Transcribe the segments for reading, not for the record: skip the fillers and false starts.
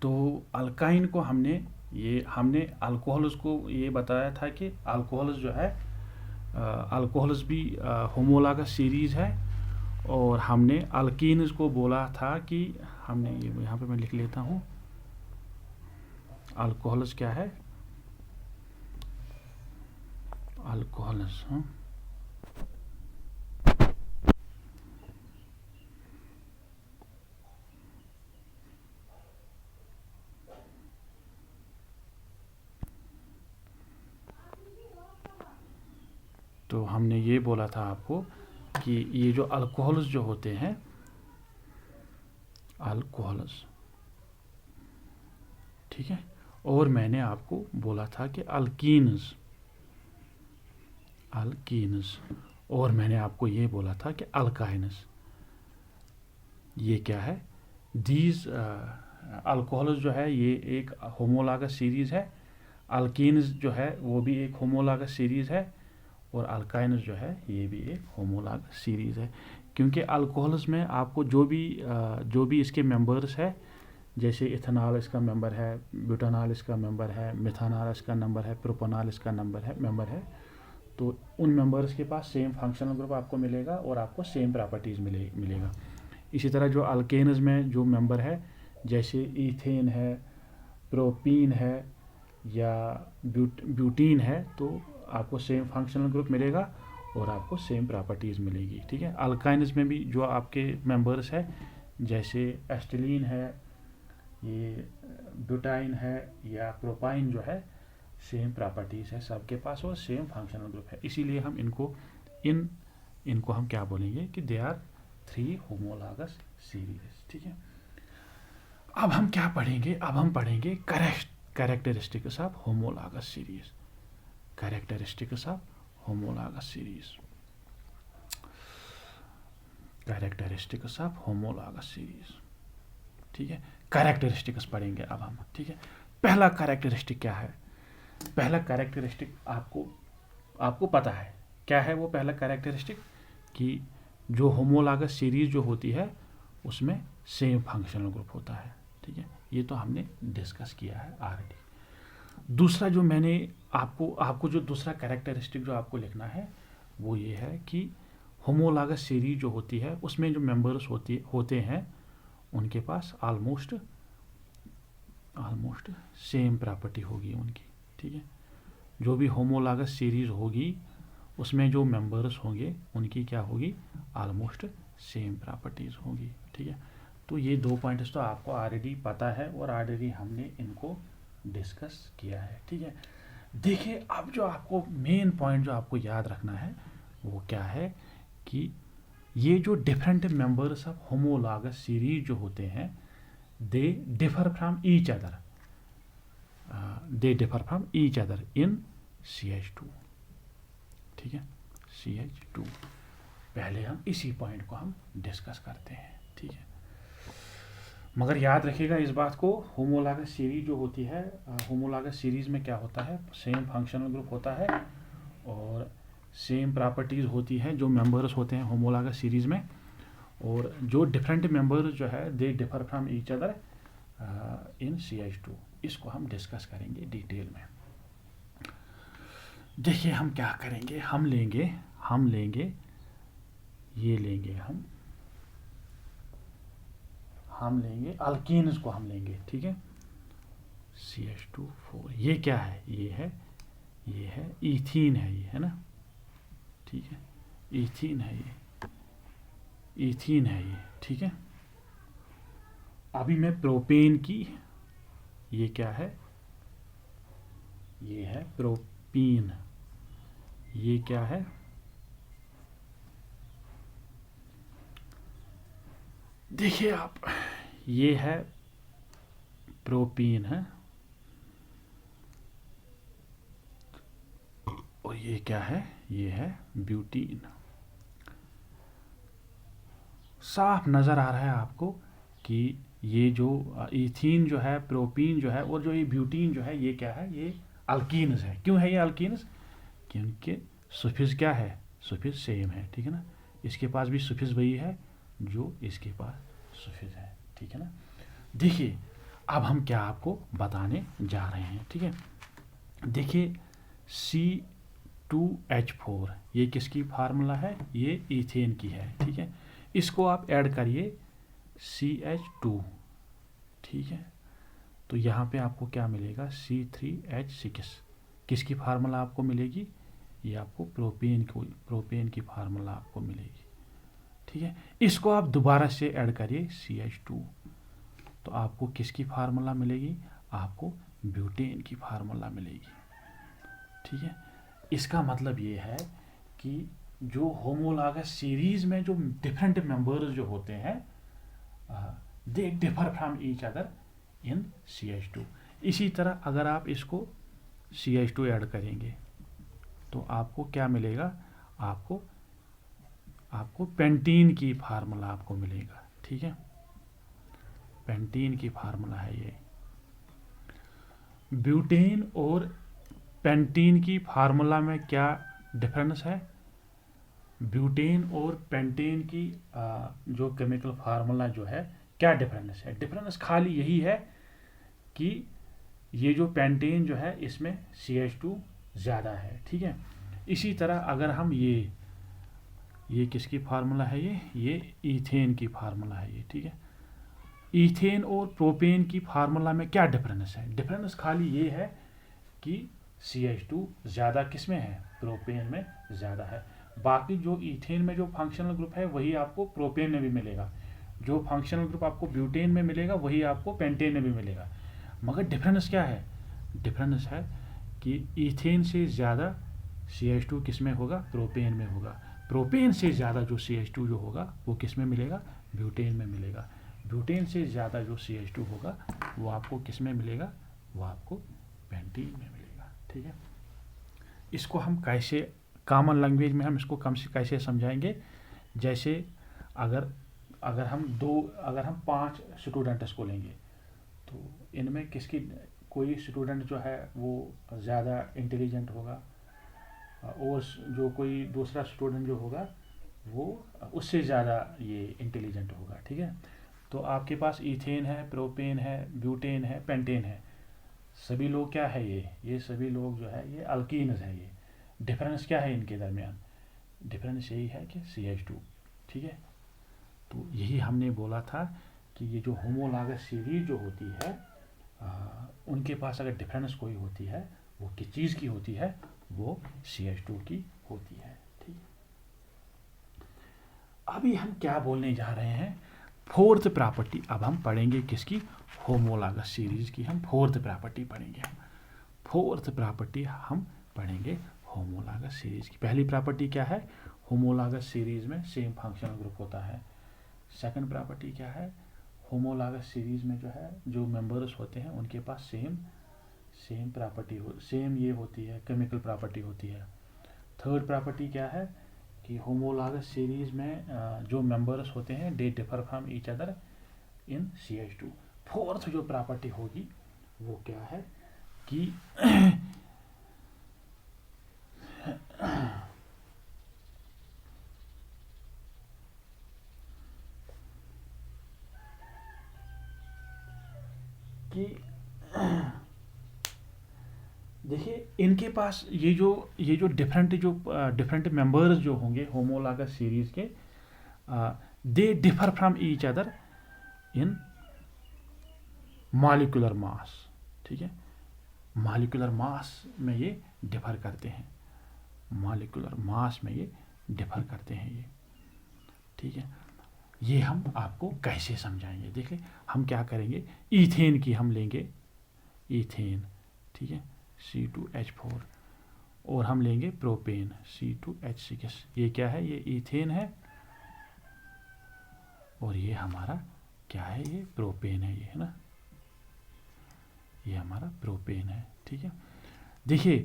तो अल्काइन को हमने अल्कोहल्स को ये बताया था कि अल्कोहल्स जो है अल्कोहल्स भी होमोलॉगस सीरीज है, और हमने अल्कीन्स को बोला था कि हमने ये यहाँ पे मैं लिख लेता हूँ, अल्कोहल्स क्या है, अल्कोहल्स तो हमने ये बोला था आपको कि ये जो अल्कोहल्स जो होते हैं, अल्कोहल्स, ठीक है, और मैंने आपको बोला था कि अल्कीन्स, और मैंने आपको ये बोला था कि अल्काइन्स, ये क्या है, दीज अल्कोहल्स जो है ये एक होमोलॉगस सीरीज है, अल्कीन्स जो है वो भी एक होमोलॉगस सीरीज है, और अल्काइन्स जो है ये भी एक होमोलॉगस सीरीज है। क्योंकि अल्कोहल्स में आपको जो भी इसके मेंबर्स है, जैसे इथेनॉल इसका मेंबर है, ब्यूटानॉल इसका मेंबर है, मिथानॉल इसका नंबर है, प्रोपानॉल इसका मेंबर है, तो उन मेंबर्स के पास सेम फंक्शनल ग्रुप आपको मिलेगा और आपको सेम प्रॉपर्टीज़ मिलेगा। इसी तरह जो अल्केन्स में जो मेंबर है, जैसे ईथेन है, प्रोपीन है या ब्यूटीन है, तो आपको सेम फंक्शनल ग्रुप मिलेगा और आपको सेम प्रॉपर्टीज़ मिलेगी, ठीक है। अल्काइन्स में भी जो आपके मेंबर्स है, जैसे एस्टिलीन है, ये ब्यूटाइन है या प्रोपाइन जो है, सेम प्रॉपर्टीज़ है सबके पास और सेम फंक्शनल ग्रुप है। इसीलिए हम इनको हम क्या बोलेंगे कि दे आर 3 होमोलॉगस सीरीज, ठीक है। अब हम क्या पढ़ेंगे, अब हम पढ़ेंगे characteristics of homologous series, characteristics of homologous series, characteristics of homologous series, ठीक है। कैरेक्टरिस्टिक्स पढ़ेंगे अब हम, ठीक है। पहला कैरेक्टरिस्टिक क्या है, पहला कैरेक्टरिस्टिक आपको पता है क्या है वो पहला कैरेक्टरिस्टिक, कि जो होमोलॉगस सीरीज जो होती है उसमें सेम फंक्शनल ग्रुप होता है, ठीक है। ये तो हमने डिस्कस किया है ऑलरेडी। दूसरा जो मैंने आपको जो दूसरा कैरेक्टरिस्टिक जो आपको लिखना है वो ये है कि होमोलॉगस सीरीज जो होती है उसमें जो मेंबर्स होते हैं उनके पास ऑलमोस्ट सेम प्रॉपर्टी होगी उनकी, ठीक है। जो भी होमोलॉगस सीरीज होगी उसमें जो मेंबर्स होंगे उनकी क्या होगी, ऑलमोस्ट सेम प्रॉपर्टीज़ होगी, ठीक है। तो ये 2 पॉइंट्स तो आपको ऑलरेडी पता है और ऑलरेडी हमने इनको डिस्कस किया है, ठीक है। देखिए अब जो आपको मेन पॉइंट जो आपको याद रखना है वो क्या है कि ये जो different members of homologous series जो होते हैं, they differ from each other, in CH2, ठीक है, CH2। पहले हम इसी पॉइंट को हम डिस्कस करते हैं, ठीक है। मगर याद रखिएगा इस बात को, होमोलॉगस सीरीज जो होती है, होमोलॉगस सीरीज में क्या होता है, सेम फंक्शनल ग्रुप होता है और सेम प्रॉपर्टीज़ होती हैं जो मेंबर्स होते हैं होमोलॉगस सीरीज में, और जो डिफरेंट मेंबर्स जो है they differ from each other in CH2। इसको हम डिस्कस करेंगे डिटेल में। देखिए हम क्या करेंगे, हम लेंगे ये लेंगे हम लेंगे अल्कीन्स को हम लेंगे, ठीक है, CH2 4। ये क्या है, ये है ईथीन है, ये है ना, ठीक है, ईथीन है ये, ठीक है। अभी मैं प्रोपेन की, ये क्या है, ये है प्रोपीन, ये क्या है, देखिए आप, ये है प्रोपीन है, और ये क्या है, ये है ब्यूटीन। साफ नज़र आ रहा है आपको कि ये जो इथीन जो है, प्रोपीन जो है, और जो ये ब्यूटीन जो है, ये क्या है, ये अल्कीन्स है। क्यों है ये अल्कीन्स, क्योंकि सुफिक्स क्या है, सुफिक्स सेम है, ठीक है ना। इसके पास भी सुफिक्स वही है जो इसके पास सुफिक्स है, ठीक है ना। देखिए अब हम क्या आपको बताने जा रहे हैं, ठीक है। देखिए C2H4 ये किसकी फार्मूला है, ये ईथेन की है, ठीक है। इसको आप ऐड करिए CH2, ठीक है। तो यहाँ पे आपको क्या मिलेगा, C3H6 किसकी फार्मूला आपको मिलेगी, ये आपको प्रोपेन की फार्मूला आपको मिलेगी, ठीक है। इसको आप दोबारा से ऐड करिए CH2, तो आपको किसकी फार्मूला मिलेगी, आपको ब्यूटेन की फार्मूला मिलेगी, ठीक है। इसका मतलब ये है कि जो होमोलॉगस सीरीज में जो डिफरेंट मेंबर्स जो होते हैं they differ from each other in CH2। इसी तरह अगर आप इसको CH2 ऐड करेंगे तो आपको क्या मिलेगा, आपको पेंटीन की फार्मूला आपको मिलेगा, ठीक है। पेंटीन की फार्मूला है ये। ब्यूटेन और पेंटीन की फार्मूला में क्या डिफरेंस है, ब्यूटेन और पेंटेन की जो केमिकल फार्मूला जो है क्या डिफरेंस है, डिफरेंस खाली यही है कि ये जो पेंटेन जो है इसमें CH2 ज़्यादा है, ठीक है। इसी तरह अगर हम ये किसकी फार्मूला है, ये ईथेन की फार्मूला है ये, ठीक है। ईथेन और प्रोपेन की फार्मूला में क्या डिफरेंस है, डिफरेंस खाली ये है कि CH2 ज़्यादा किस में है, प्रोपेन में ज़्यादा है। बाकी जो ईथेन में जो फंक्शनल ग्रुप है वही आपको प्रोपेन में भी मिलेगा, जो फंक्शनल ग्रुप आपको ब्यूटेन में मिलेगा वही आपको पेंटेन में भी मिलेगा। मगर डिफरेंस क्या है, डिफरेंस है कि ईथेन से ज़्यादा CH2 किस में होगा, प्रोपेन में होगा। प्रोपेन से ज़्यादा जो CH2 जो होगा वो किस में मिलेगा, ब्यूटेन में मिलेगा। ब्यूटेन से ज़्यादा जो CH2 होगा वो आपको किस में मिलेगा, वो आपको पेंटीन में मिलेगा, ठीक है। इसको हम कैसे कॉमन लैंग्वेज में हम इसको कैसे समझाएंगे, जैसे अगर हम 5 स्टूडेंट्स को लेंगे तो इनमें किसकी कोई स्टूडेंट जो है वो ज़्यादा इंटेलिजेंट होगा और जो कोई दूसरा स्टूडेंट जो होगा वो उससे ज़्यादा ये इंटेलिजेंट होगा, ठीक है। तो आपके पास ईथेन है, प्रोपेन है, ब्यूटेन है, पेंटेन है, सभी लोग क्या है, ये सभी लोग जो है ये अल्कीन्स है। ये डिफरेंस क्या है इनके दरमियान, डिफरेंस यही है कि CH2, ठीक है। तो यही हमने बोला था कि ये जो होमोलॉगस सीरीज जो होती है उनके पास अगर डिफरेंस कोई होती है वो किस चीज़ की होती है, वो CH2 की होती है, ठीक। अभी हम क्या बोलने जा रहे हैं, फोर्थ प्रॉपर्टी अब हम पढ़ेंगे किसकी, होमोलॉगस सीरीज की हम फोर्थ प्रॉपर्टी पढ़ेंगे। फोर्थ प्रॉपर्टी हम पढ़ेंगे होमोलॉगस सीरीज की। पहली प्रॉपर्टी क्या है, होमोलॉगस सीरीज में सेम फंक्शनल ग्रुप होता है। सेकंड प्रॉपर्टी क्या है, होमोलॉगस सीरीज में जो है जो मेंबर्स होते हैं उनके पास सेम प्रॉपर्टी सेम ये होती है, केमिकल प्रॉपर्टी होती है। थर्ड प्रॉपर्टी क्या है कि होमोलॉगस सीरीज में जो मेंबर्स होते हैं they differ from each other in CH2। Fourth जो प्रॉपर्टी होगी वो क्या है कि देखिए इनके पास ये जो डिफरेंट मेंबर्स जो होंगे होमोलॉगस सीरीज के they differ from each other in molecular mass, ठीक है। मॉलिक्यूलर मास में ये डिफर करते हैं, मॉलिक्यूलर मास में ये डिफर करते हैं ये, ठीक है। ये हम आपको कैसे समझाएंगे, देखिए हम क्या करेंगे, ईथेन की हम लेंगे, ईथेन, ठीक है, C2H4 और हम लेंगे प्रोपेन C2H6। ये क्या है, ये ईथेन है और ये हमारा क्या है, ये प्रोपेन है, ये है ना, ये हमारा प्रोपेन है, ठीक है। देखिए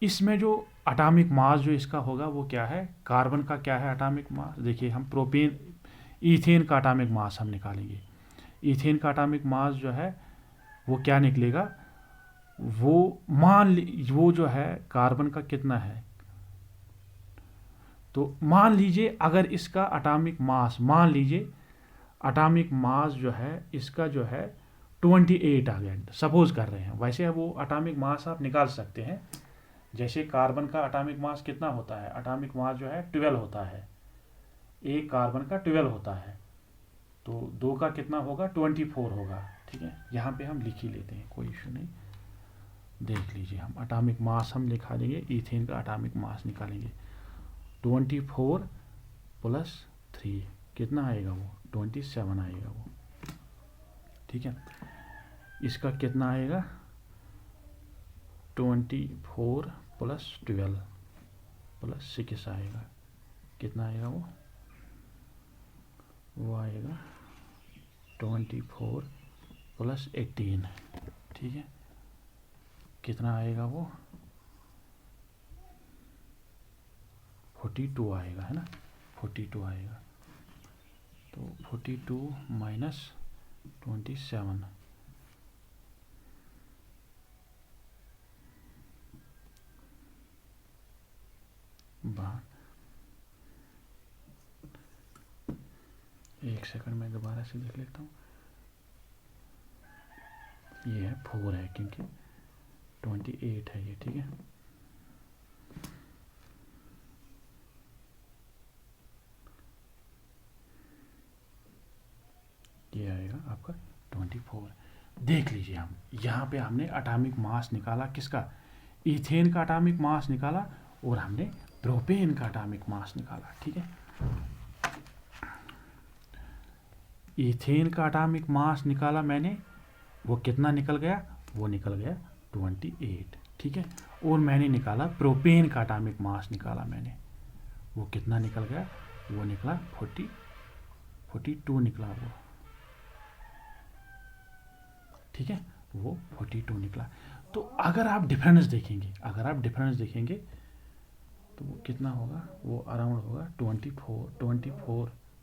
इसमें जो एटॉमिक मास जो इसका होगा वो क्या है, कार्बन का क्या है एटॉमिक मास, देखिए हम प्रोपेन ईथेन का एटॉमिक मास हम निकालेंगे। ईथेन का एटॉमिक मास जो है वो क्या निकलेगा, वो जो है कार्बन का कितना है, तो मान लीजिए अगर इसका एटॉमिक मास, मान लीजिए एटॉमिक मास जो है इसका जो है 28 आ गया, सपोज कर रहे हैं। वैसे वो एटॉमिक मास आप निकाल सकते हैं। जैसे कार्बन का एटॉमिक मास कितना होता है, एटॉमिक मास जो है 12 होता है, एक कार्बन का 12 होता है, तो दो का कितना होगा, 24 होगा। ठीक है, यहाँ पे हम लिख ही लेते हैं, कोई इशू नहीं। देख लीजिए, हम एटॉमिक मास हम निकालेंगे, इथेन का एटॉमिक मास निकालेंगे। 24 प्लस 3 कितना आएगा, वो 27 आएगा वो। ठीक है, इसका कितना आएगा, 24 प्लस 12 प्लस 6 आएगा, कितना आएगा वो आएगा 24 प्लस 18। ठीक है, कितना आएगा वो, 42 आएगा, है ना, 42 आएगा। तो 42 माइनस 27, एक सेकंड में दोबारा से देख लेता हूँ। ये है 4 है, क्योंकि 28 है ये। ठीक है, ये आएगा आपका 24। देख लीजिए, हम यहाँ पे हमने एटॉमिक मास निकाला, किसका, इथेन का एटॉमिक मास निकाला, और हमने प्रोपेन का एटॉमिक मास निकाला। ठीक है, इथेन का एटॉमिक मास निकाला मैंने, वो कितना निकल गया, वो निकल गया 28। ठीक है, और मैंने निकाला प्रोपेन का एटॉमिक मास निकाला मैंने, वो कितना निकल गया, वो निकला 42 निकला वो। ठीक है, वो 42 निकला। तो अगर आप डिफरेंस देखेंगे, तो वो कितना होगा, वो अराउंड होगा 24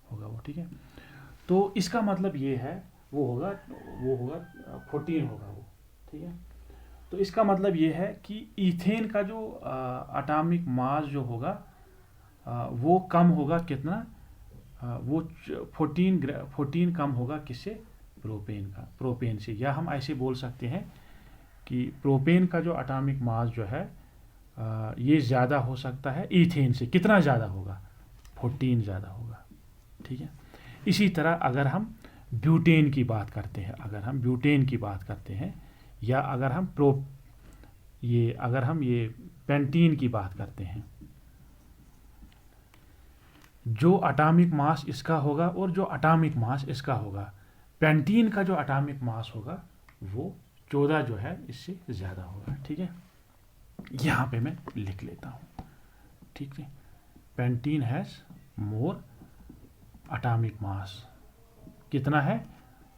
होगा वो। ठीक है, तो इसका मतलब ये है, वो होगा 14 होगा वो। ठीक है, तो इसका मतलब ये है कि इथेन का जो एटॉमिक मास जो होगा वो कम होगा, कितना, वो 14 कम होगा, किससे, प्रोपेन से। या हम ऐसे बोल सकते हैं कि प्रोपेन का जो एटॉमिक मास जो है ये ज़्यादा हो सकता है इथेन से। कितना ज़्यादा होगा, 14 ज़्यादा होगा। ठीक है, इसी तरह अगर हम ब्यूटेन की बात करते हैं, या अगर हम ये पेंटीन की बात करते हैं, जो एटॉमिक मास इसका होगा और जो एटॉमिक मास इसका होगा, पेंटीन का जो एटॉमिक मास होगा वो 14 जो है इससे ज़्यादा होगा। ठीक है, यहाँ पे मैं लिख लेता हूँ। ठीक है, pentene has more atomic mass, कितना है,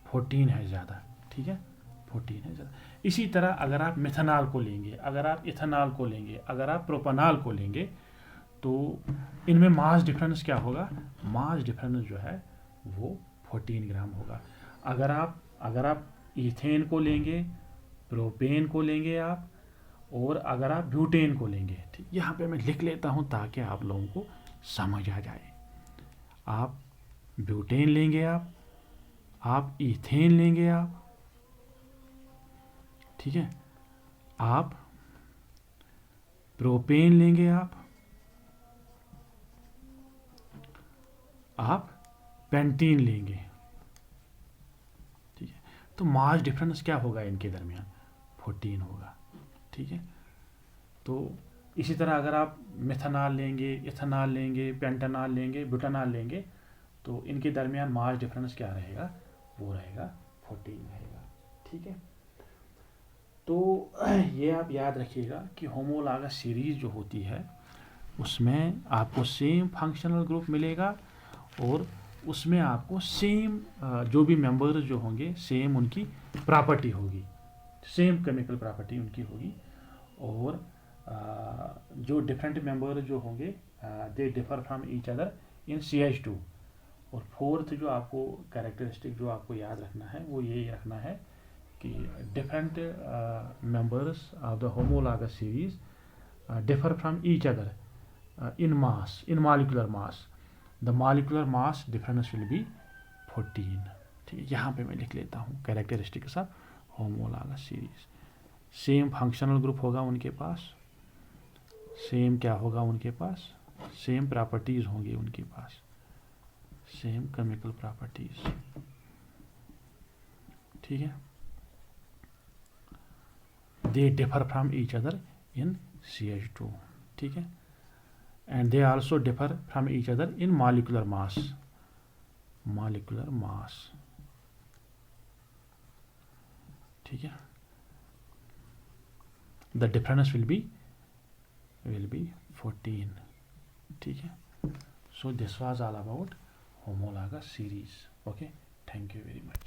14 है ज़्यादा। ठीक है, 14 है ज़्यादा। इसी तरह अगर आप मिथेनॉल को लेंगे, अगर आप इथेनॉल को लेंगे, अगर आप प्रोपेनॉल को लेंगे, तो इनमें मास डिफरेंस क्या होगा, मास डिफरेंस जो है वो 14 ग्राम होगा। अगर आप इथेन को लेंगे, प्रोपेन को लेंगे आप, और अगर आप ब्यूटेन को लेंगे। ठीक, यहाँ पे मैं लिख लेता हूँ ताकि आप लोगों को समझ आ जाए। आप ब्यूटेन लेंगे, आप इथेन लेंगे आप, ठीक है, आप प्रोपेन लेंगे, आप पेंटीन लेंगे। ठीक है, तो मास डिफरेंस क्या होगा इनके दरमियान, 14 होगा। ठीक है, तो इसी तरह अगर आप मिथेनॉल लेंगे, इथेनॉल लेंगे, पेंटेनॉल लेंगे, ब्यूटेनॉल लेंगे, तो इनके दरमियान मास डिफरेंस क्या रहेगा, वो रहेगा 14 रहेगा। ठीक है, तो ये आप याद रखिएगा कि होमोलॉगस सीरीज जो होती है उसमें आपको सेम फंक्शनल ग्रुप मिलेगा, और उसमें आपको सेम जो भी मेंबर्स जो होंगे सेम उनकी प्रॉपर्टी होगी, सेम केमिकल प्रॉपर्टी उनकी होगी, और जो डिफरेंट मेंबर जो होंगे they differ from each other in CH2। और फोर्थ जो आपको कैरेक्टरिस्टिक जो आपको याद रखना है वो यही रखना है कि different members of the homologous series differ from each other in mass, in molecular mass. The molecular mass difference will be 14। ठीक है, यहाँ पे मैं लिख लेता हूँ कैरेक्टरिस्टिक के साथ homologous series. Same functional group होगा उनके पास, सेम क्या होगा उनके पास, सेम प्रॉपर्टीज होंगी उनके पास, सेम केमिकल प्रॉपर्टीज। ठीक है, they differ from each other in CH2। ठीक है, and they also differ from each other in molecular mass, molecular mass. ठीक है, द डिफरेंस विल बी 14। ठीक है, so this was all about homologous series. Okay, thank you very much.